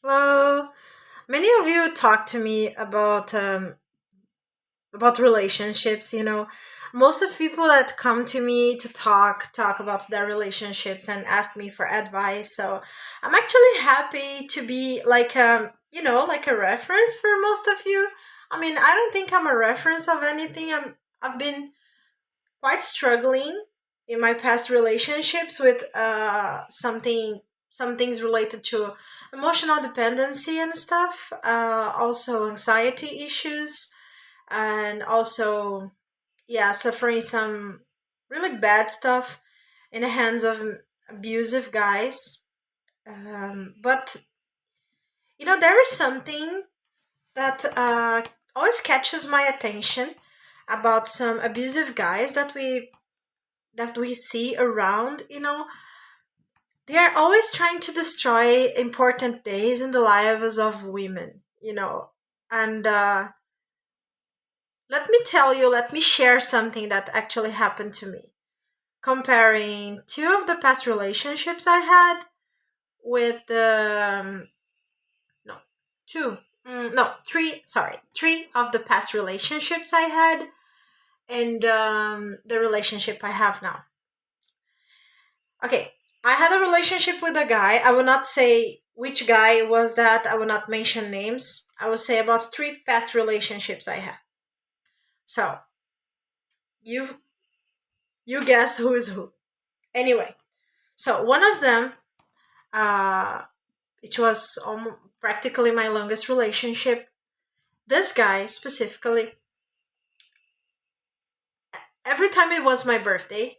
Well, many of you talk to me about relationships. Most of people that come to me to talk about their relationships and ask me for advice. So I'm actually happy to be like a reference for most of you. I mean, I don't think I'm a reference of anything. I've been quite struggling in my past relationships with some things related to emotional dependency and stuff, also anxiety issues, and also, yeah, suffering some really bad stuff in the hands of abusive guys. But there is something that always catches my attention about some abusive guys that we see around. They are always trying to destroy important days in the lives of women. And let me share something that actually happened to me. Comparing two of the past relationships I had with no, two, no, three, sorry, three of the past relationships I had and the relationship I have now. Okay, I had a relationship with a guy. I will not say which guy was that. I will not mention names. I will say about three past relationships I had. So you you guess who is who. Anyway, so one of them, uh, it was practically my longest relationship. This guy specifically, every time it was my birthday,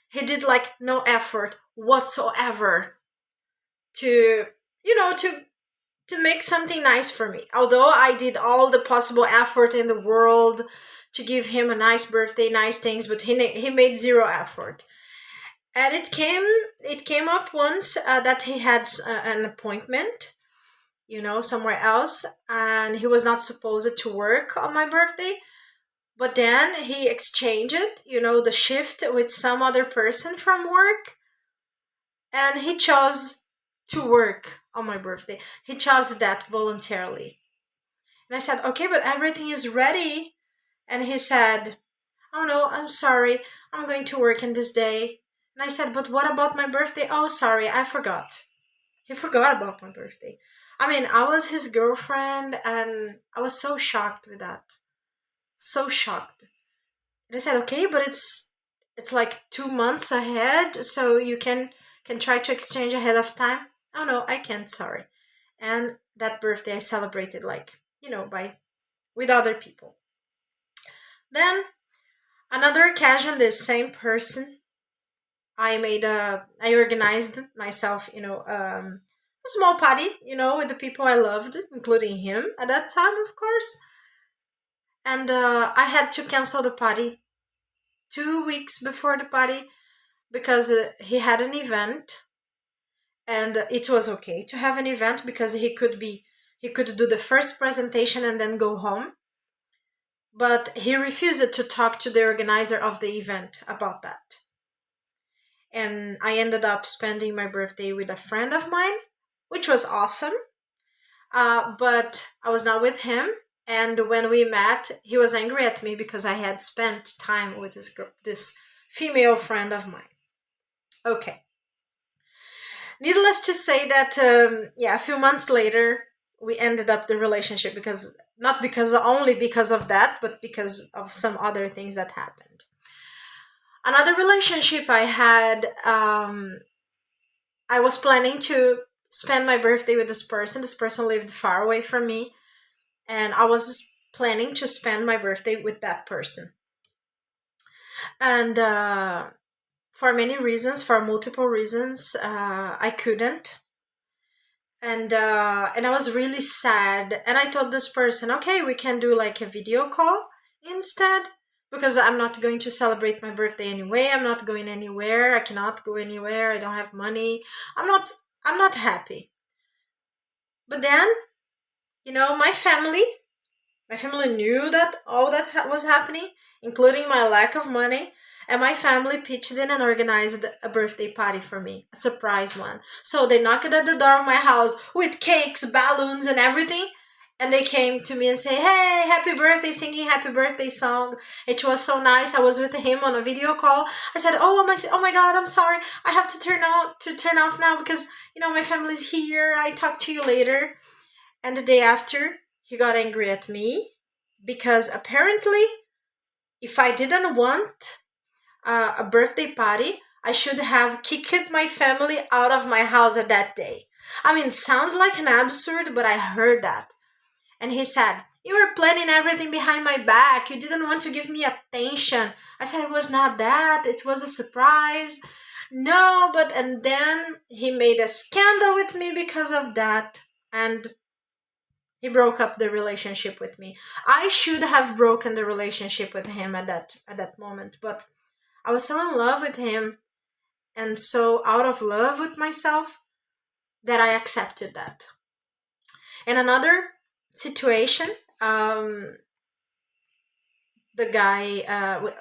he did like no effort whatsoever to to make something nice for me. Although I did all the possible effort in the world to give him a nice birthday, nice things, but he made zero effort. And it came up once that he had an appointment, somewhere else, and he was not supposed to work on my birthday. But then he exchanged, the shift with some other person from work, and he chose to work on my birthday. He chose that voluntarily. And I said, okay, but everything is ready. And he said, oh no, I'm sorry. I'm going to work in this day. And I said, but what about my birthday? Oh, sorry, I forgot. He forgot about my birthday. I mean, I was his girlfriend and I was so shocked with that. So shocked. And I said, okay, but it's like 2 months ahead, so you can try to exchange ahead of time. Oh no, I can't, sorry. And that birthday I celebrated by with other people. Then another occasion, this same person, I organized myself, a small party, with the people I loved, including him at that time, of course. And I had to cancel the party 2 weeks before the party because he had an event, and it was okay to have an event because he could do the first presentation and then go home. But he refused to talk to the organizer of the event about that. And I ended up spending my birthday with a friend of mine, which was awesome. But I was not with him. And when we met, he was angry at me because I had spent time with this female friend of mine. Okay. Needless to say that, yeah, a few months later, we ended up the relationship because not because only because of that, but because of some other things that happened. Another relationship I had, I was planning to spend my birthday with this person. This person lived far away from me, and I was planning to spend my birthday with that person. And for many reasons, for multiple reasons, I couldn't. And I was really sad. And I told this person, okay, we can do like a video call instead, because I'm not going to celebrate my birthday anyway. I'm not going anywhere. I cannot go anywhere. I don't have money. I'm not happy. But then, my family knew that all that was happening, including my lack of money. And my family pitched in and organized a birthday party for me, a surprise one. So they knocked at the door of my house with cakes, balloons, and everything. And they came to me and say, "Hey, happy birthday," singing happy birthday song. It was so nice. I was with him on a video call. I said, oh my God, I'm sorry. I have to turn off now because, my family's here. I talk to you later. And the day after, he got angry at me because apparently if I didn't want a birthday party, I should have kicked my family out of my house at that day. I mean, sounds like an absurd, but I heard that. And he said, "You were planning everything behind my back. You didn't want to give me attention." I said, "It was not that. It was a surprise." No, and then he made a scandal with me because of that. And he broke up the relationship with me. I should have broken the relationship with him at that moment, but I was so in love with him and so out of love with myself that I accepted that. In another situation, the guy,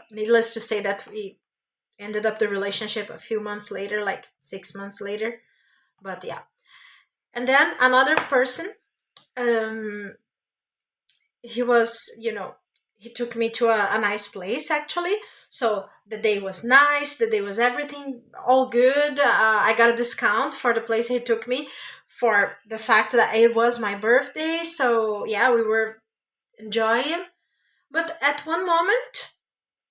needless to say that we ended up the relationship a few months later, like 6 months later. But yeah. And then another person, he was, he took me to a nice place actually. So the day was nice, the day was everything, all good. I got a discount for the place he took me for the fact that it was my birthday. So yeah, we were enjoying. But at one moment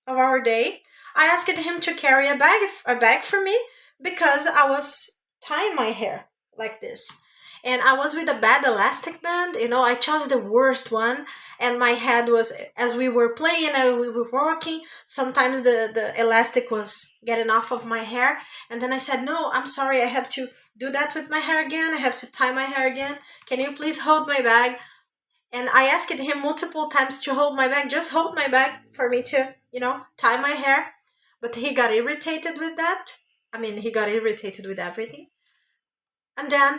of our day, I asked him to carry a bag for me because I was tying my hair like this. And I was with a bad elastic band. I chose the worst one. And my head was, as we were playing and we were working, sometimes the elastic was getting off of my hair. And then I said, "No, I'm sorry. I have to do that with my hair again. I have to tie my hair again. Can you please hold my bag?" And I asked him multiple times to hold my bag. Just hold my bag for me to, tie my hair. But he got irritated with that. I mean, he got irritated with everything. And then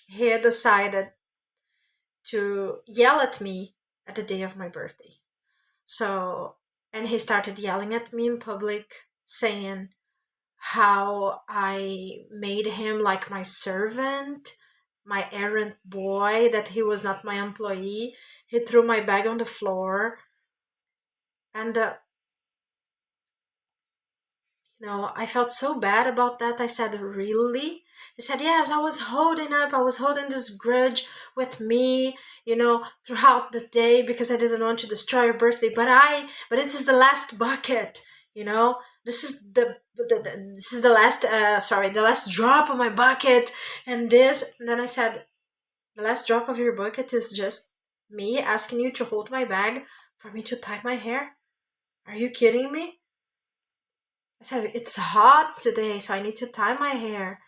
he decided to yell at me at the day of my birthday. So, and he started yelling at me in public, saying how I made him like my servant, my errand boy, that he was not my employee. He threw my bag on the floor. And, I felt so bad about that. I said, "Really?" He said, "Yes, I was holding this grudge with me, throughout the day because I didn't want to destroy your birthday. But it is the last bucket, this is the last, the last drop of my bucket. And then I said, "The last drop of your bucket is just me asking you to hold my bag for me to tie my hair? Are you kidding me?" I said, "It's hot today, so I need to tie my hair."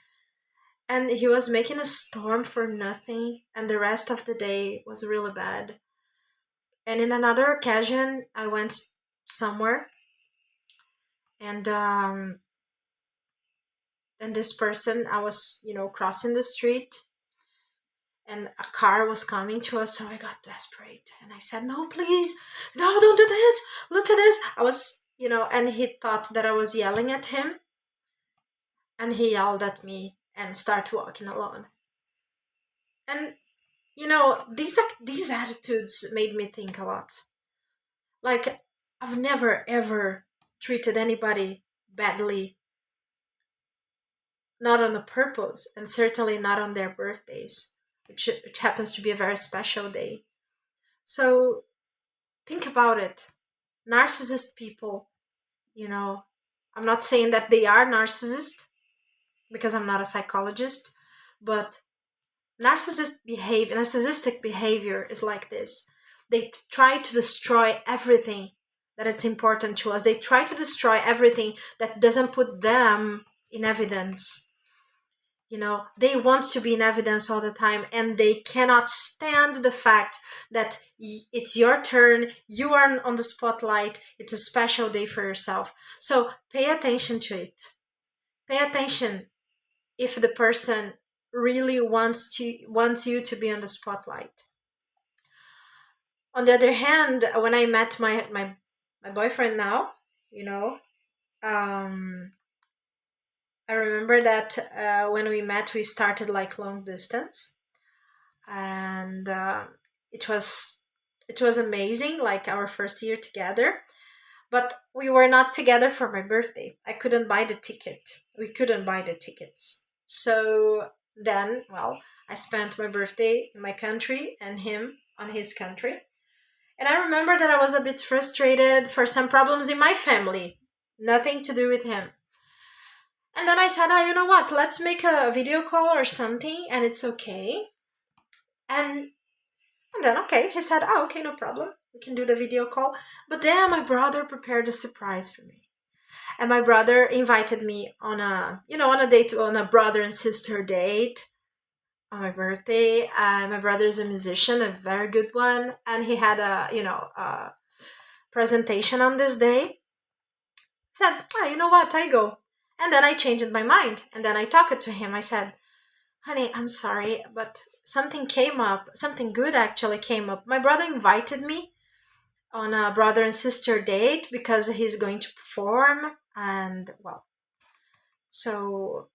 And he was making a storm for nothing, and the rest of the day was really bad. And in another occasion, I went somewhere, and this person, I was, crossing the street, and a car was coming to us, so I got desperate, and I said, "No, please, no, don't do this. Look at this." I was, and he thought that I was yelling at him, and he yelled at me and started walking alone. And these attitudes made me think a lot. Like, I've never ever treated anybody badly, not on a purpose, and certainly not on their birthdays, which happens to be a very special day. So think about it. Narcissist people, I'm not saying that they are narcissist because I'm not a psychologist, but narcissistic behavior is like this. They try to destroy everything that is important to us. They try to destroy everything that doesn't put them in evidence. They want to be in evidence all the time, and they cannot stand the fact that it's your turn, you are on the spotlight, it's a special day for yourself. So pay attention to it. Pay attention if the person really wants you to be on the spotlight. On the other hand, when I met my boyfriend now, Um, I remember that when we met, we started like long distance, and it was it was amazing, like our first year together. But we were not together for my birthday. I couldn't buy the ticket. We couldn't buy the tickets. So then, well, I spent my birthday in my country and him on his country. And I remember that I was a bit frustrated for some problems in my family, nothing to do with him. And then I said, oh, you know what? Let's make a video call or something, and it's okay. And and then, okay, he said, oh, okay, no problem. We can do the video call. But then my brother prepared a surprise for me. And my brother invited me on on a date, on a brother and sister date on my birthday. My brother is a musician, a very good one. And he had a presentation on this day. Said, oh, you know what? I go. And then I changed my mind. And then I talked to him. I said, honey, I'm sorry, but something came up. Something good actually came up. My brother invited me on a brother and sister date because he's going to perform. And well, so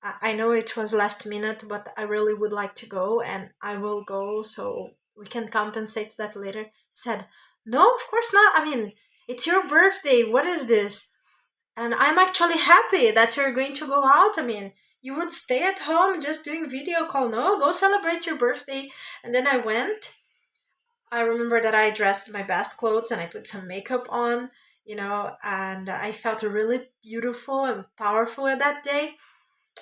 I know it was last minute, but I really would like to go and I will go so we can compensate that later. He said, no, of course not. I mean, it's your birthday. What is this? And I'm actually happy that you're going to go out. I mean, you would stay at home just doing video call. No, go celebrate your birthday. And then I went. I remember that I dressed my best clothes and I put some makeup on, and I felt really beautiful and powerful that day.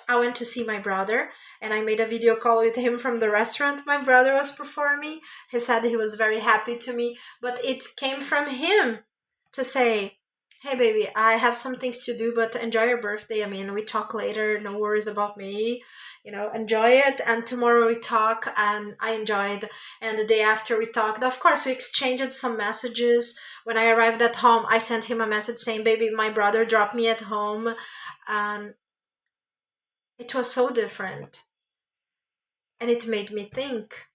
I went to see my brother and I made a video call with him from the restaurant my brother was performing. He said he was very happy to me, but it came from him to say, hey baby, I have some things to do, but enjoy your birthday. I mean, we talk later, no worries about me. Enjoy it. And tomorrow we talk, and I enjoyed. And the day after we talked, of course, we exchanged some messages. When I arrived at home, I sent him a message saying, baby, my brother dropped me at home. And it was so different. And it made me think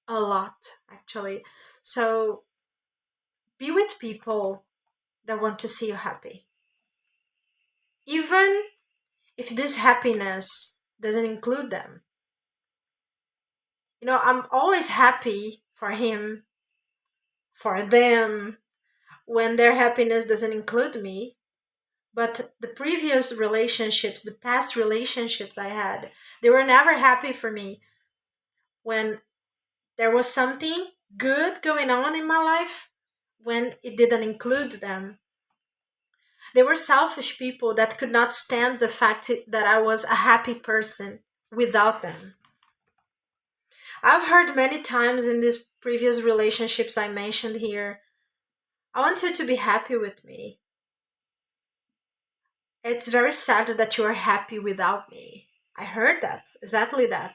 a lot, actually. So be with people that want to see you happy. Even if this happiness doesn't include them. I'm always happy for him, for them, when their happiness doesn't include me. But the previous relationships, the past relationships I had, they were never happy for me. When there was something good going on in my life, when it didn't include them. They were selfish people that could not stand the fact that I was a happy person without them. I've heard many times in these previous relationships I mentioned here, I want you to be happy with me. It's very sad that you are happy without me. I heard that, exactly that.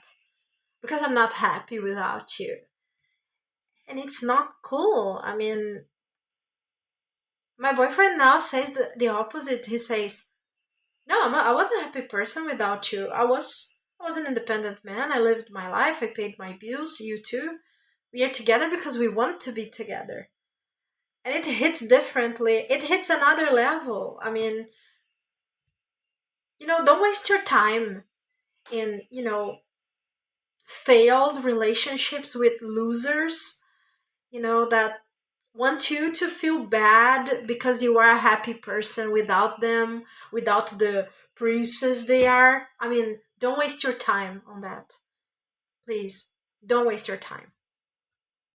Because I'm not happy without you. And it's not cool. I mean, my boyfriend now says the opposite. He says, no, I was a happy person without you. I was an independent man. I lived my life. I paid my bills. You too. We are together because we want to be together. And it hits differently. It hits another level. I mean, don't waste your time in, failed relationships with losers, that want you to feel bad because you are a happy person without them, without the princess they are. I mean, don't waste your time on that. Please, don't waste your time.